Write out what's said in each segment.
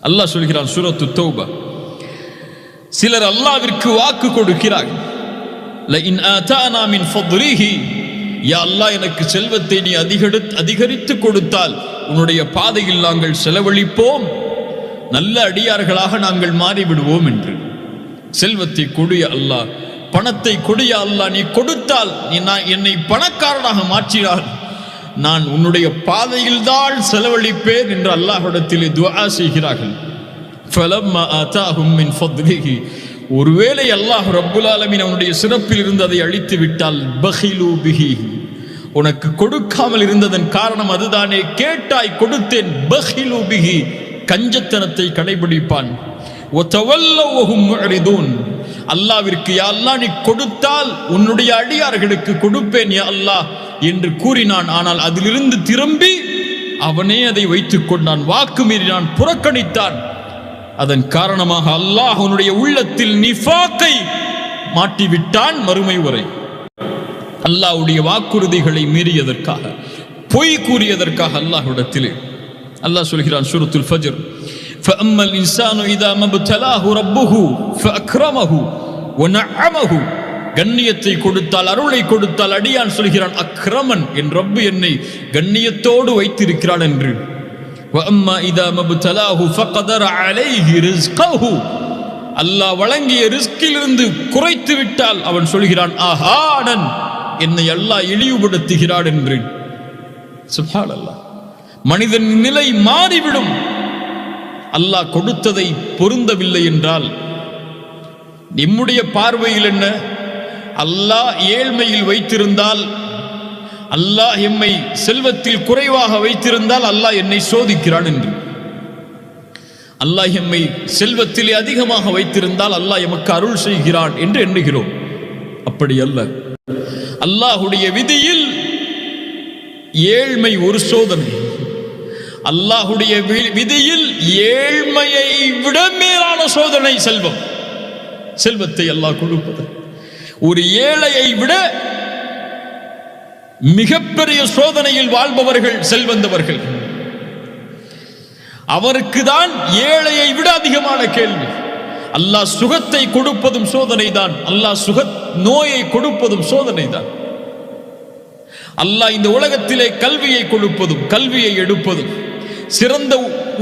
அல்லாஹ் சொல்கிறான் சூரத்து தௌபா, சிலர் அல்லாஹ்விற்கு வாக்கு கொடுக்கிறார்கள், லஇன் ஆதானா மின் ஃபத்லிஹி, யா அல்லாஹ் எனக்கு செல்வத்தை நீ அதிகரித்து கொடுத்தால் உன்னுடைய பாதையில் நாங்கள் செலவழிப்போம், நல்ல அடியார்களாக நாங்கள் மாறிவிடுவோம் என்று. செல்வத்தை கொடிய அல்லாஹ், பணத்தை கொடிய அல்லாஹ், நீ கொடுத்தால் என்னை பணக்காரனாக மாற்றினார், நான் உன்னுடைய பாதையில் தான் செலவழிப்பேன் என்று அல்லாஹ்விடத்தில் துஆ செய்கிறார்கள். ஃபலம்மா ஆதாஹும் மின் ஃபத்லிஹி, ஒருவேளை அல்லாஹ் ரப்புல் ஆலமீன் அவனுடைய சிறப்பில் இருந்து அதை அழித்து விட்டால், பகிலு பிஹி, உனக்கு கொடுக்காமல் இருந்ததன் காரணம் அதுதானே, கேட்டாய் கொடுத்தேன், பகிலு பிஹி, கஞ்சத்தனத்தை கடைபிடிப்பான். அல்லாஹ்விற்கு யா அல்லாஹ் நீ கொடுத்தால் உன்னுடைய அடியார்களுக்கு கொடுப்பேன் யா அல்லாஹ் என்று கூறினான். ஆனால் அதிலிருந்து திரும்பி அவனே அதை வைத்துக் கொண்டான், வாக்கு மீறினான், புறக்கணித்தான். அதன் காரணமாக அல்லாஹ் அவனுடைய உள்ளத்தில் நிஃபாக்கை மாட்டிவிட்டான். மறுமை வரை அல்லாஹ்வுடைய வாக்குறுதிகளை மீறியதற்காக, பொய் கூறியதற்காக அல்லாஹ்விடத்திலே அல்லாஹ் சொல்கிறான் சூரத்துல் ஃபஜ்ர், فَأَمَّا الْإِنسَانُ إِذَا مَا ابْتَلَاهُ رَبُّهُ فَأَكْرَمَهُ وَنَعَّمَهُ, கண்ணியத்தை கொடுத்தால், அருளை கொடுத்தால், அடியான் சொல்கிறான் அக்ரமன், என் ரப்பு என்னை கண்ணியத்தோடு வைத்திருக்கிறான் என்று. وَأَمَّا إِذَا مَا ابْتَلَاهُ فَقَدَرَ عَلَيْهِ رِزْقَهُ, அல்லாஹ் வழங்கிய ரிஸ்கிலிருந்து குறைத்து விட்டால் அவன் சொல்கிறான் ஆஹானன், என்னை அல்லாஹ் இழிவுபடுத்துகிறான் என்று. சுப்ஹானல்லாஹ், மனிதன் நிலை மாறிவிடும். அல்லாஹ் கொடுத்ததை பொருந்தவில்லை என்றால் நம்முடைய பார்வையில் என்ன? அல்லாஹ் ஏழ்மையில் வைத்திருந்தால், அல்லாஹ் எம்மை செல்வத்தில் குறைவாக வைத்திருந்தால் அல்லாஹ் என்னை சோதிக்கிறான் என்று. அல்லாஹ் எம்மை செல்வத்திலே அதிகமாக வைத்திருந்தால் அல்லாஹ் எமக்கு அருள் செய்கிறான் என்று எண்ணுகிறோம். அப்படி அல்ல. அல்லாஹுடைய விதியில் ஏழ்மை ஒரு சோதனை. அல்லாஹுடைய விதியில் ஏழ்மையை விட மேலான சோதனை செல்வம். செல்வத்தை அல்லாஹ் கொடுப்பது ஒரு ஏழையை விட மிகப்பெரிய சோதனையில் வாழ்பவர்கள் செல்வந்தவர்கள். அவருக்கு தான் ஏழையை விட அதிகமான கேள்வி. அல்லாஹ் சுகத்தை கொடுப்பதும் சோதனை தான், அல்லாஹ் நோயை கொடுப்பதும் சோதனை தான். அல்லாஹ் இந்த உலகத்திலே கல்வியை கொடுப்பதும் கல்வியை எடுப்பதும், சிறந்த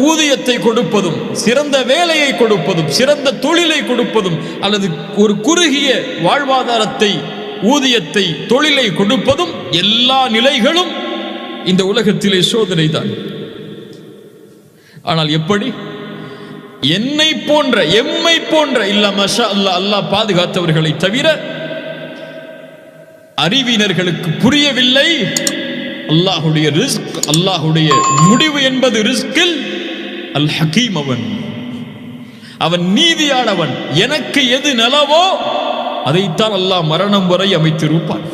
ஊதியத்தை கொடுப்பதும், சிறந்த வேலையை கொடுப்பதும், சிறந்த தொழிலை கொடுப்பதும், அல்லது ஒரு குறுகிய வாழ்வாதாரத்தை, ஊதியத்தை, தொழிலை கொடுப்பதும், எல்லா நிலைகளும் இந்த உலகத்திலே சோதனை தான். ஆனால் எப்படி? என்னை போன்ற, எம்மை போன்ற, இல்ல மஷா அல்லாஹ், அல்லாஹ் பாதுகாத்தவர்களை தவிர அறிவினர்களுக்கு புரியவில்லை. அல்லாஹுடைய ரிஸ்க், அல்லாஹுடைய முடிவு என்பது ரிஸ்கில் அல் ஹக்கீம், அவன் நீதியானவன். எனக்கு எது நலவோ அதைத்தான் அல்லாஹ் மரணம் வரை அமைத்திருப்பான்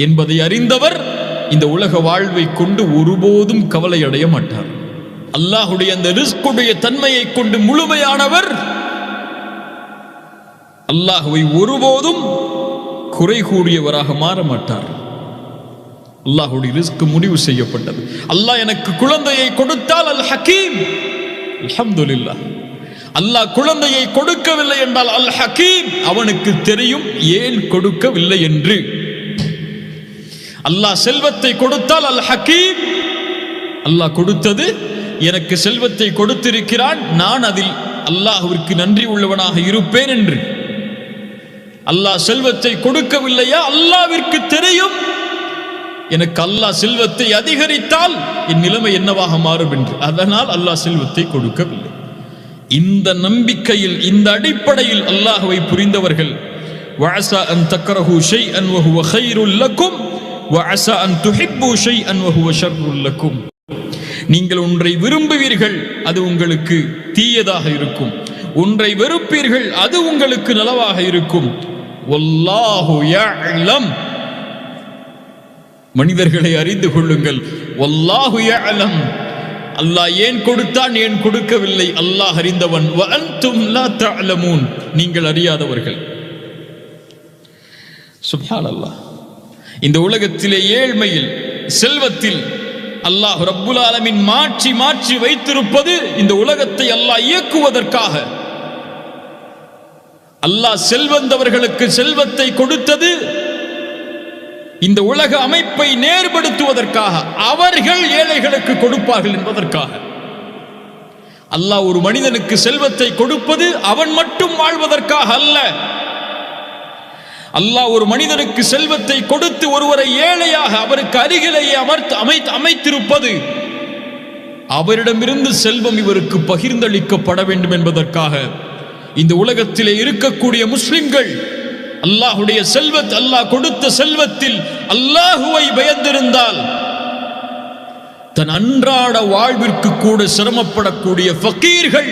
என்பதை அறிந்தவர் இந்த உலக வாழ்வை கொண்டு ஒருபோதும் கவலை அடைய மாட்டார். அல்லாஹுடைய அந்த ரிஸ்குடைய தன்மையை கொண்டு முழுமையானவர். அல்லாஹுவை ஒருபோதும் குறை கூறியவராக மாற மாட்டார். அல்லாஹுடைய ரிஸ்க் முடிவு செய்யப்பட்டது. அல்லாஹ் எனக்கு குழந்தையை கொடுத்தால் அல் ஹக்கீம், அல்ஹம்துலில்லாஹ். அல்லாஹ் குழந்தையை கொடுக்கவில்லை என்றால் அல் ஹக்கீம், அவனுக்கு தெரியும் ஏன் கொடுக்கவில்லை என்று. அல்லாஹ் செல்வத்தை கொடுத்தால் அல் ஹக்கீம், அல்லாஹ் கொடுத்தது, எனக்கு செல்வத்தை கொடுத்திருக்கிறான், நான் அதில் அல்லாஹ்விற்கு நன்றி உள்ளவனாக இருப்பேன் என்று. அல்லாஹ் செல்வத்தை கொடுக்கவில்லையா? அல்லாஹ்விற்கு தெரியும் எனக்கு அல்லாஹ் செல்வத்தை அதிகரித்தால் என் நிலைமை என்னவாக மாறும் என்று. அதனால் அல்லாஹ் செல்வத்தை கொடுக்கவில்லை. இந்த நம்பிக்கையில், இந்த அடிப்படையில் அல்லாஹ்வை புரிந்தவர்கள் வஅஸா அன் தக்ரஹு ஷைஅன் வஹுவ கைருல் லக்கும் வஅஸா அன் துஹிப்பு ஷைஅன் வஹுவ ஷர்ருல் லக்கும். நீங்கள் ஒன்றை விரும்புவீர்கள், அது உங்களுக்கு தீயதாக இருக்கும். ஒன்றை வெறுப்பீர்கள், அது உங்களுக்கு நலவாக இருக்கும். வல்லாஹு யஅலம், மனிதர்களை அறிந்து கொள்ளுங்கள். வல்லாஹு யஅலம், அல்லாஹ் ஏன் கொடுத்தான், ஏன் கொடுக்கவில்லை அல்லாஹ் அறிந்தவன். வ அன்தும் லா தஅலமூன், நீங்கள் அறியாதவர்கள். சுப்ஹானல்லாஹ். இந்த உலகத்திலே ஏழ்மையில், செல்வத்தில் அல்லாஹ் ரப்புல் ஆலமீன் மாற்றி மாற்றி வைத்திருப்பது இந்த உலகத்தை அல்லாஹ் இயக்குவதற்காக. அல்லாஹ் செல்வந்தவர்களுக்கு செல்வத்தை கொடுத்தது இந்த உலக அமைப்பை நேர்படுத்துவதற்காக, அவர்கள் ஏழைகளுக்கு கொடுப்பார்கள் என்பதற்காக. அல்லாஹ் ஒரு மனிதனுக்கு செல்வத்தை கொடுப்பது அவன் மட்டும் வாழ்வதற்காக அல்ல. அல்லாஹ் ஒரு மனிதனுக்கு செல்வத்தை கொடுத்து ஒருவரை ஏழையாக அவருக்கு அருகிலேயே அமைத்திருப்பது அவரிடமிருந்து செல்வம் இவருக்கு பகிர்ந்தளிக்கப்பட வேண்டும் என்பதற்காக. இந்த உலகத்திலே இருக்கக்கூடிய முஸ்லிம்கள் அல்லாஹுடைய அல்லாஹ் கொடுத்த செல்வத்தில் அல்லாஹுவை பயந்திருந்தால் தன் அன்றாட வாழ்விற்கு கூட சிரமப்படக்கூடிய ஃபகீர்கள்,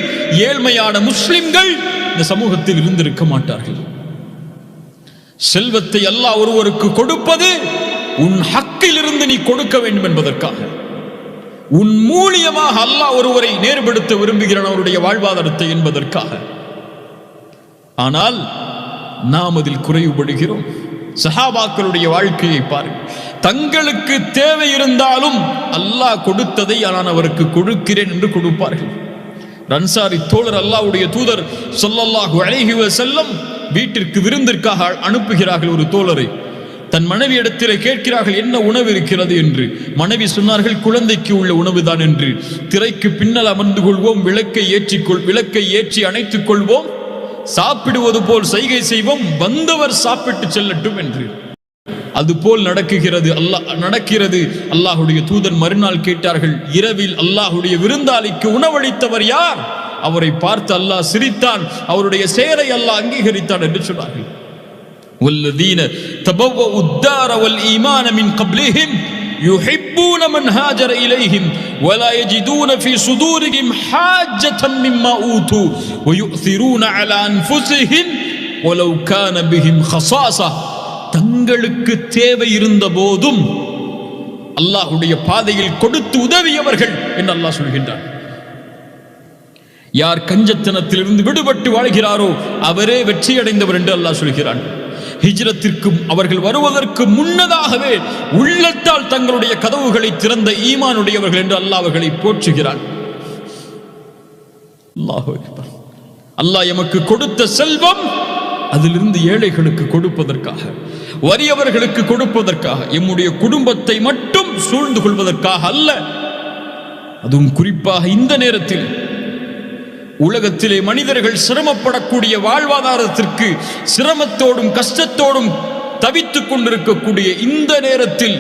ஏழ்மையான முஸ்லிம்கள் இந்த சமூகத்தில் இருந்திருக்க மாட்டார்கள். செல்வத்தை அல்லாஹ் ஒருவருக்கு கொடுப்பது உன் ஹக்கில் இருந்து நீ கொடுக்க வேண்டும் என்பதற்காக. உன் மூலியமாக அல்லாஹ் ஒருவரை நேர்படுத்த விரும்புகிறான் அவருடைய வாழ்வாதாரத்தை என்பதற்காக. ஆனால் நாம் அதில் குறைவுபடுகிறோம். சஹாபாக்களுடைய வாழ்க்கையை பாருங்கள். தங்களுக்கு தேவை இருந்தாலும் அல்லாஹ் கொடுத்ததை நான் அவருக்கு கொடுக்கிறேன் என்று கொடுப்பார்கள். அன்சாரி தோழர் அல்லாஹ்வுடைய தூதர் ஸல்லல்லாஹு அலைஹி வஸல்லம் வீட்டிற்கு விருந்திற்காக அனுப்புகிறார்கள். ஒரு தோழரை தன் மனைவி இடத்திலே கேட்கிறார்கள், என்ன உணவு இருக்கிறது என்று. மனைவி சொன்னார்கள், குழந்தைக்கு உள்ள உணவுதான் என்று. திரைக்கு பின்னல் அமர்ந்து கொள்வோம், விளக்கை ஏற்றி அணைத்துக் கொள்வோம், சாப்பிடுவது போல் சைகை செய்வோம், வந்தவர் சாப்பிட்டு செல்லட்டும் என்று. அதுபோல் நடக்கிறது. அல்லாஹுடைய தூதர் மறுநாள் கேட்டார்கள், இரவில் அல்லாஹுடைய விருந்தாளிக்கு உணவளித்தவர் யார்? அவரை பார்த்து அல்லாஹ் சிரித்தான், அவருடைய செயலை அல்லாஹ் அங்கீகரித்தான் என்று சொன்னார்கள். வல்லதீன தபவ்வஉ الدار والإيمان من قبلهم يحبون من هاجر إليهم ولا يجدون في صدورهم حاجة مما أوتوا ويؤثرون على أنفسهم ولو كان بهم خصاصة. தங்களுக்கு தேவை இருந்த போதும் அல்லாஹ்வுடைய பாதையில் கொடுத்து உதவியவர்கள் என்று அல்லாஹ் சொல்கின்றார். யார் கஞ்சத்தனத்திலிருந்து விடுபட்டு வாழ்கிறாரோ அவரே வெற்றியடைந்தவர் என்று அல்லாஹ் சொல்கிறான். ஹிஜ்ரத்திற்கு அவர்கள் வருவதற்கு முன்னதாகவே உள்ளத்தால் தங்களுடைய கதவுகளை திறந்த ஈமானுடையவர்கள் என்று அல்லாஹ் அவர்களை போற்றுகிறான். அல்லாஹ் எமக்கு கொடுத்த செல்வம் அதிலிருந்து ஏழைகளுக்கு கொடுப்பதற்காக, வறியவர்களுக்கு கொடுப்பதற்காக, எம்முடைய குடும்பத்தை மட்டும் சூழ்ந்து கொள்வதற்காக அல்ல. அதுவும் குறிப்பாக இந்த நேரத்தில் உலகத்திலே மனிதர்கள் சிரமப்படக்கூடிய வாழ்வாதாரத்திற்கு சிரமத்தோடும் கஷ்டத்தோடும் தவித்துக் கொண்டிருக்கக்கூடிய இந்த நேரத்தில்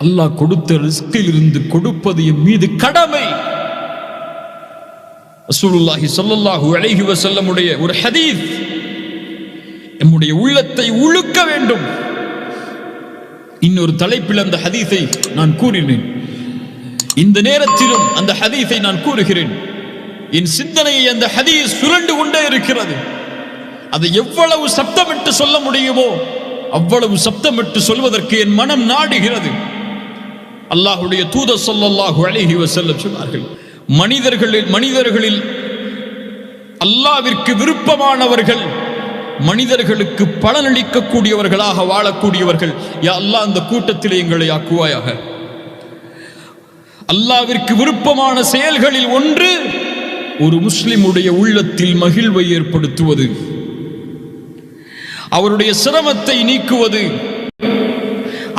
அல்லாஹ் கொடுத்த ரிஸ்கில் இருந்து கொடுப்பது என் மீது கடமை. ரசூலுல்லாஹி ஸல்லல்லாஹு அலைஹி வஸல்லம் உடைய ஒரு ஹதீஸ் நம்முடைய உள்ளத்தை உழுக்க வேண்டும். இன்னொரு தலைப்பில் அந்த ஹதீஸை நான் கூறினேன். இந்த நேரத்திலும் அந்த ஹதீஸை நான் கூறுகிறேன். என் சிந்தனையை அந்த ஹதீஸ் சுரண்டு கொண்டே இருக்கிறது. அதை எவ்வளவு சப்தமிட்டு சொல்ல முடியுமோ அவ்வளவு சப்தமிட்டு சொல்வதற்கு என் மனம் நாடுகிறது. அல்லாஹ்வுடைய தூதர் ஸல்லல்லாஹு அலைஹி வஸல்லம் சொன்னார்கள், மனிதர்களில் அல்லாஹ்விற்கு விருப்பமானவர்கள், மனிதர்களுக்கு பலனளிக்கக்கூடியவர்களாக வாழக்கூடியவர்கள். யா அல்லாஹ் அந்த கூட்டத்திலே எங்களை ஆக்குவாயாக. அல்லாஹ்விற்கு விருப்பமான செயல்களில் ஒன்று ஒரு முஸ்லிமுடைய உள்ளத்தில் மகிழ்வை ஏற்படுத்துவது, அவருடைய சிரமத்தை நீக்குவது,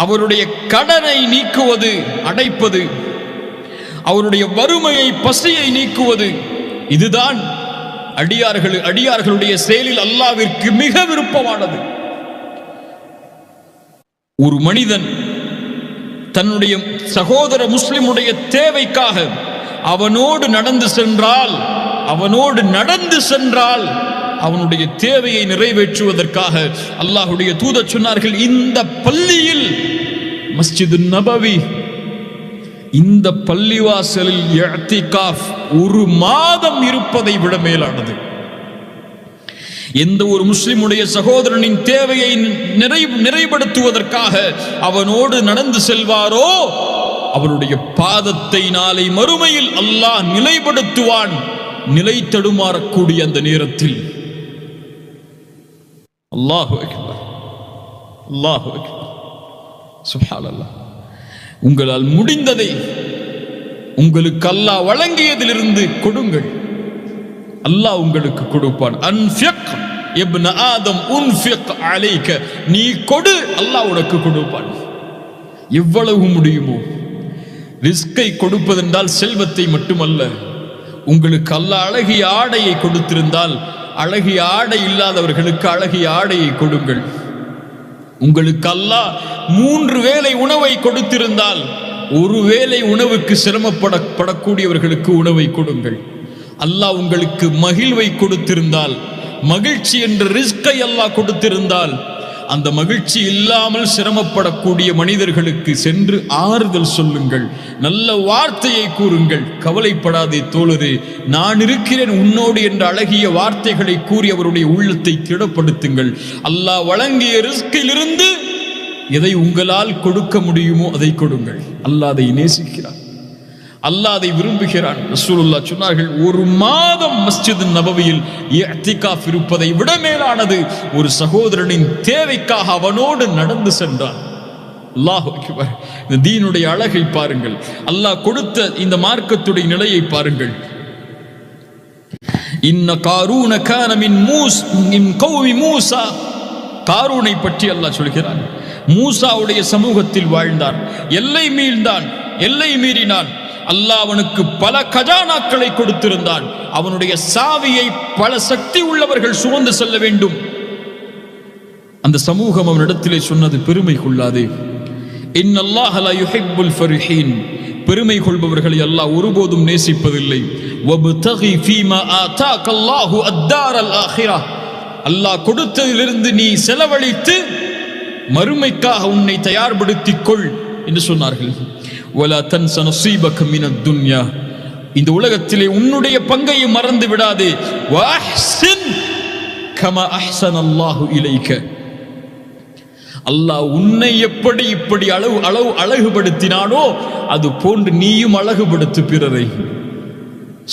அவருடைய கடனை நீக்குவது, அடைப்பது, அவருடைய வறுமையை பசியை நீக்குவது. இதுதான் அடியார்களுடைய செயலில் அல்லாஹ்விற்கு மிக விருப்பமானது. ஒரு மனிதன் தன்னுடைய சகோதர முஸ்லிமுடைய தேவைக்காக அவனோடு நடந்து சென்றால் அவனுடைய தேவையை நிறைவேற்றுவதற்காக அல்லாஹ்வுடைய தூதர் சொன்னார்கள், இந்த பள்ளியில் மஸ்ஜிது நபவி, இந்த பள்ளிவாசலில் இஅ்திகாஃப் ஒரு மாதம் இருப்பதை விட மேலானது. எந்த ஒரு முஸ்லிமுடைய சகோதரனின் தேவையை நிறைப்படுத்துவதற்காக அவனோடு நடந்து செல்வாரோ அவருடைய பாதத்தை நாளை மறுமையில் அல்லாஹ் நிலைப்படுத்துவான். நிலை தடுமாறக்கூடிய அந்த நேரத்தில் அல்லாஹு அக்பர், அல்லாஹு அக்பர், சுப்ஹானல்லாஹ். உங்களால் முடிந்ததை உங்களுக்கு அல்லாஹ் வழங்கியதிலிருந்து கொடுங்கள், அல்லாஹ் உங்களுக்கு கொடுப்பான். அன்ஃபிக் இப்ன ஆதம் உன்ஃபிக் அலைக, நீ கொடு, அல்லாஹ் உனக்கு கொடுப்பான். எவ்வளவு முடியுமோ. ரிஸ்கை கொடுப்பதென்றால் செல்வத்தை மட்டுமல்ல, உங்களுக்கு அல்லாஹ் அழகிய ஆடையை கொடுத்திருந்தால் அழகிய ஆடை இல்லாதவர்களுக்கு அழகிய ஆடையை கொடுங்கள். உங்களுக்கு அல்லாஹ் 3 வேளை உணவை கொடுத்திருந்தால் ஒரு வேளை உணவுக்கு சிரமப்படக்கூடியவர்களுக்கு உணவை கொடுங்கள். அல்லாஹ் உங்களுக்கு மகிழ்வை கொடுத்திருந்தால், மகிழ்ச்சி என்ற ரிஸ்கை அல்லாஹ் கொடுத்திருந்தால், அந்த மகிழ்ச்சி இல்லாமல் சிரமப்படக்கூடிய மனிதர்களுக்கு சென்று ஆறுதல் சொல்லுங்கள், நல்ல வார்த்தையை கூறுங்கள். கவலைப்படாதே தோழரே, நான் இருக்கிறேன் உன்னோடு என்ற அழகிய வார்த்தைகளை கூறி அவருடைய உள்ளத்தை திடப்படுத்துங்கள். அல்லாஹ் வழங்கிய ரிஸ்கிலிருந்து எதை உங்களால் கொடுக்க முடியுமோ அதை கொடுங்கள். அல்லாஹ் அதை நேசிக்கிறார், அல்லாஹ் அதை விரும்புகிறான். ரசூலுல்லாஹ் சொன்னார்கள், 1 மாதம் மஸ்ஜித் நபவியில் இஅ்திகாஃப் இருப்பதை விட மேலானது ஒரு சகோதரனின் தேவைக்காக அவனோடு நடந்து சென்றான். அல்லாஹ் அக்பர். இந்த தீனுடைய அழகை பாருங்கள், அல்லாஹ் கொடுத்த இந்த மார்க்கத்துடைய நிலையை பாருங்கள். இன்ன காரூன கான மின் கௌமி மூசா, காரூனை பற்றி அல்லாஹ் சொல்கிறான். மூசாவுடைய சமூகத்தில் வாழ்ந்தான், எல்லை மீறினான், எல்லை மீறினான். அல்லாஹ் அவனுக்கு பல கஜானாக்களை கொடுத்திருந்தான். அவனுடைய சாவியை பல சக்தி உள்ளவர்கள் சுமந்து செல்ல வேண்டும். அந்த சமூகம் அவனிடத்திலே சொன்னது, பெருமை கொள்ளாதே, இன்னல்லாஹ லா யுஹிப்புல் ஃபரிஹீன், பெருமை கொள்பவர்களை அல்லாஹ் ஒருபோதும் நேசிப்பதில்லை. வப்தகி ஃபீமா ஆதாகல்லாஹு அத்தாரல் ஆகிரா, அல்லாஹ் கொடுத்ததிலிருந்து நீ செலவழித்து மறுமைக்காக உன்னை தயார்படுத்திக் கொள் என்று சொன்னார்கள். வலா தன்ஸ நஸீபக மினத் துன்யா, இந்த உலகத்திலே உன்னுடைய பங்கையும் மறந்து விடாதே. வஅஹ்சின் கமா அஹ்ஸனல்லாஹு இலைக, அல்லாஹ் உன்னை எப்படி இப்படி அழகுபடுத்தினானோ அது போன்று நீயும் அழகுபடுத்து பிறரை.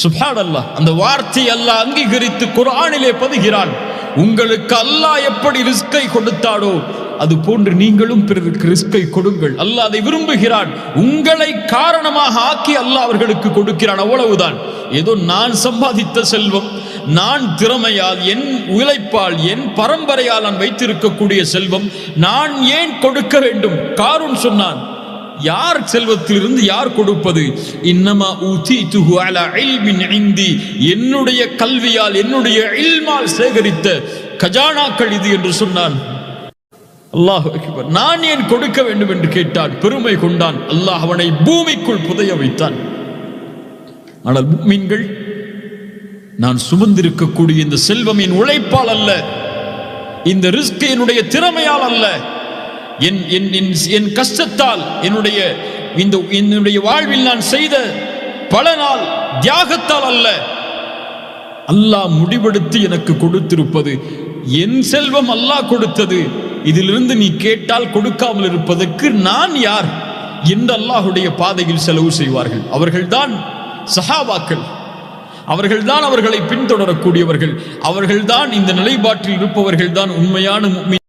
சுப்ஹானல்லாஹ், அந்த வார்த்தை அல்லாஹ் அங்கீகரித்து குர்ஆனிலே பதிகிறான். உங்களுக்கு அல்லாஹ் எப்படி ரிஸ்கை கொடுத்தாடோ அது போன்று நீங்களும் பிறருக்கு ரிஸ்கை கொடுங்கள். அல்லாஹ் அதை விரும்புகிறான். உங்களை காரணமாக ஆக்கி அல்லாஹ் அவர்களுக்கு கொடுக்கிறான், அவ்வளவுதான். ஏதோ நான் சம்பாதித்த செல்வம், நான் திறமையால், என் உழைப்பால், என் பரம்பரையால் நான் வைத்திருக்கக்கூடிய செல்வம் நான் ஏன் கொடுக்க வேண்டும்? காரூன் சொன்னான், யார் செல்வத்திலிருந்து யார் கொடுப்பது? இன்னமா ஊதீதுஹு அலா இல்மின் இந்தி, என்னுடைய கல்வியால், என்னுடைய இல்மால் சேகரித்த கஜானாக்கள் இது என்று சொன்னான். அல்லாஹ் அக்பர். நான் ஏன் கொடுக்க வேண்டும் என்று கேட்டான், பெருமை கொண்டான். அல்லாஹ் அவனை பூமிக்குள் புதைய வைத்தான். ஆனால் முஃமின்கள், நான் சுமந்திருக்கக்கூடிய இந்த செல்வம் என் உழைப்பால் அல்ல, இந்த ரிஸ்க் என்னுடைய திறமையால் அல்ல, என் கஷ்டத்தால், என்னுடைய வாழ்வில் நான் செய்த பல நாள் தியாகத்தால் அல்ல, அல்லாஹ் முடிவெடுத்து எனக்கு கொடுத்திருப்பது. என் செல்வம் அல்லாஹ் கொடுத்தது, இதிலிருந்து நீ கேட்டால் கொடுக்காமல் இருப்பதற்கு நான் யார் என்று அல்லாஹுடைய பாதையில் செலவு செய்வார்கள். அவர்கள்தான் சஹாபாக்கள், அவர்கள்தான் அவர்களை பின்தொடரக்கூடியவர்கள், அவர்கள்தான் இந்த நிலைப்பாட்டில் இருப்பவர்கள் தான் உண்மையான முஃமின்.